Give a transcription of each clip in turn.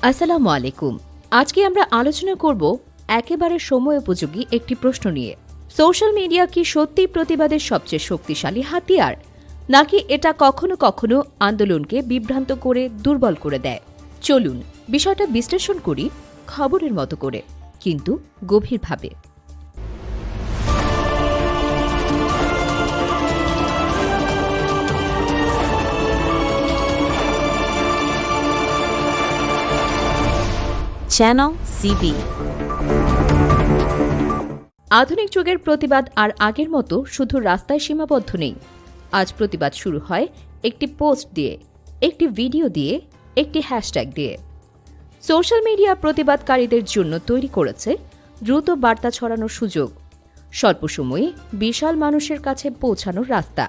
আসসালামু আলাইকুম। আজকে আমরা আলোচনা করব একেবারে সময় উপযোগী একটি প্রশ্ন নিয়ে। সোশ্যাল মিডিয়া কি সত্যিই প্রতিবাদের সবচেয়ে শক্তিশালী হাতিয়ার, নাকি এটা কখনো কখনো আন্দোলনকে বিভ্রান্ত করে দুর্বল করে দেয়? চলুন বিষয়টা বিশ্লেষণ করি খবরের মতো করে, কিন্তু গভীরভাবে। Channel CB. আধুনিক যুগের প্রতিবাদ আর আগের মতো শুধু রাস্তায় সীমাবদ্ধ নেই। আজ প্রতিবাদ শুরু হয় একটি পোস্ট দিয়ে, একটি ভিডিও দিয়ে, একটি হ্যাশট্যাগ দিয়ে। সোশ্যাল মিডিয়া প্রতিবাদকারীদের জন্য তৈরি করেছে দ্রুত বার্তা ছড়ানোর সুযোগ, স্বল্প সময়ে বিশাল মানুষের কাছে পৌঁছানোর রাস্তা,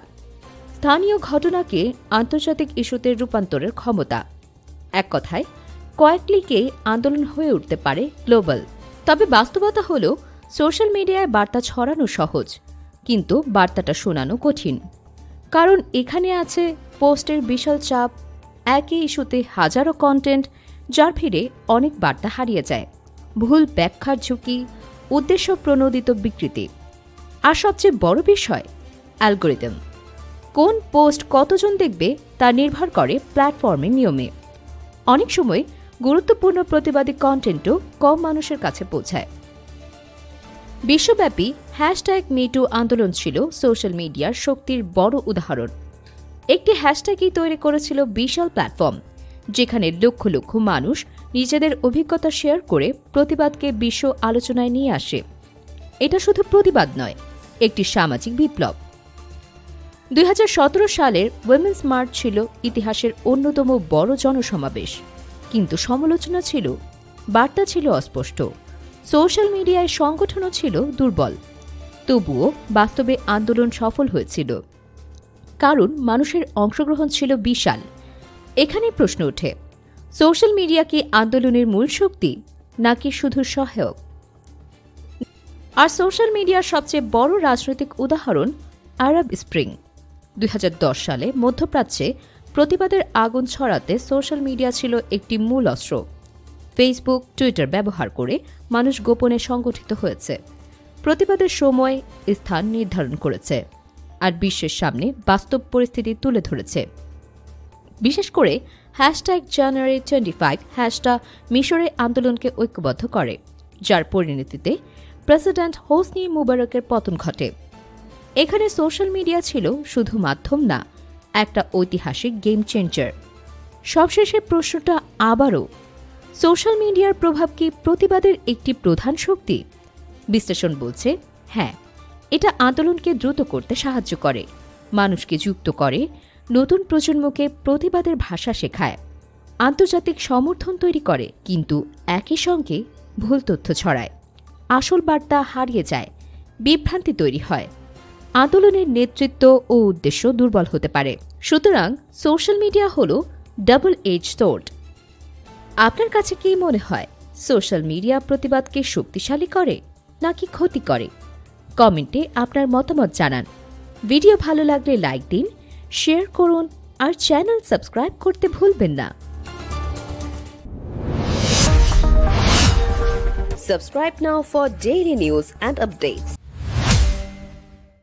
স্থানীয় ঘটনাকে আন্তর্জাতিক ইস্যুতে রূপান্তরের ক্ষমতা। এক কথায়, কয়েক ক্লিকেই আন্দোলন হয়ে উঠতে পারে গ্লোবাল। তবে বাস্তবতা হল, সোশ্যাল মিডিয়ায় বার্তা ছড়ানো সহজ, কিন্তু বার্তাটা শোনানো কঠিন। কারণ এখানে আছে পোস্টের বিশাল চাপ, একই ইস্যুতে হাজারো কন্টেন্ট, যার ভিড়ে অনেক বার্তা হারিয়ে যায়, ভুল ব্যাখ্যার ঝুঁকি, উদ্দেশ্য প্রণোদিত বিকৃতি। আর সবচেয়ে বড় বিষয়, অ্যালগোরিদম। কোন পোস্ট কতজন দেখবে তা নির্ভর করে প্ল্যাটফর্মের নিয়মে। অনেক সময় গুরুত্বপূর্ণ প্রতিবাদী কন্টেন্টও কম মানুষের কাছে পৌঁছায়। বিশ্বব্যাপী হ্যাশট্যাগ মিটু আন্দোলন ছিল সোশ্যাল মিডিয়ার শক্তির বড় উদাহরণ। একটি হ্যাশট্যাগই তৈরি করেছিল বিশাল প্ল্যাটফর্ম, যেখানে লক্ষ লক্ষ মানুষ নিজেদের অভিজ্ঞতা শেয়ার করে প্রতিবাদকে বিশ্ব আলোচনায় নিয়ে আসে। এটা শুধু প্রতিবাদ নয়, একটি সামাজিক বিপ্লব। 2017 সালের উইমেন্স মার্চ ছিল ইতিহাসের অন্যতম বড় জনসমাবেশ, কিন্তু সমালোচনা ছিল, বার্তা ছিল অস্পষ্ট, সোশ্যাল মিডিয়ায় সংগঠনও ছিল দুর্বল। তবুও বাস্তবে আন্দোলন সফল হয়েছিল, কারণ মানুষের অংশগ্রহণ ছিল বিশাল। এখানেই প্রশ্ন ওঠে, সোশ্যাল মিডিয়া কি আন্দোলনের মূল শক্তি, নাকি শুধু সহায়ক? আর সোশ্যাল মিডিয়ার সবচেয়ে বড় রাজনৈতিক উদাহরণ আরব স্প্রিং। 2010 সালে মধ্যপ্রাচ্যে প্রতিবাদের আগুন ছড়াতে সোশ্যাল মিডিয়া ছিল একটি মূল অস্ত্র। ফেসবুক, টুইটার ব্যবহার করে মানুষ গোপনে সংগঠিত হয়েছে, প্রতিবাদের সময়, স্থান নির্ধারণ করেছে, আর বিশ্বের সামনে বাস্তব পরিস্থিতি তুলে ধরেছে। বিশেষ করে হ্যাশট্যাগ জানুয়ারি 25 হ্যাশট্যাগ মিশরে আন্দোলনকে ঐক্যবদ্ধ করে, যার পরিণতিতে প্রেসিডেন্ট হোসনি মুবারকের পতন ঘটে। এখানে সোশ্যাল মিডিয়া ছিল শুধু মাধ্যম না, একটা ঐতিহাসিক গেম চেঞ্জার। সবশেষে প্রশ্নটা আবারও, সোশ্যাল মিডিয়ার প্রভাব কি প্রতিবাদের একটি প্রধান শক্তি? বিশ্লেষণ বলছে, হ্যাঁ, এটা আন্দোলনকে দ্রুত করতে সাহায্য করে, মানুষকে যুক্ত করে, নতুন প্রজন্মকে প্রতিবাদের ভাষা শেখায়, আন্তর্জাতিক সমর্থন তৈরি করে, কিন্তু একই সঙ্গে ভুল তথ্য ছড়ায়, আসল বার্তা হারিয়ে যায়, বিভ্রান্তি তৈরি হয়, আন্দোলনের নেতৃত্ব ও উদ্দেশ্য দুর্বল হতে পারে। সুতরাং সোশ্যাল মিডিয়া হল ডাবল এজ সোর্ড। আপনার কাছে কি মনে হয়, সোশ্যাল মিডিয়া প্রতিবাদকে শক্তিশালী করে নাকি ক্ষতি করে? কমেন্টে আপনার মতামত জানান। ভিডিও ভালো লাগলে লাইক দিন, শেয়ার করুন, আর চ্যানেল সাবস্ক্রাইব করতে ভুলবেন না। Subscribe now for daily news and updates.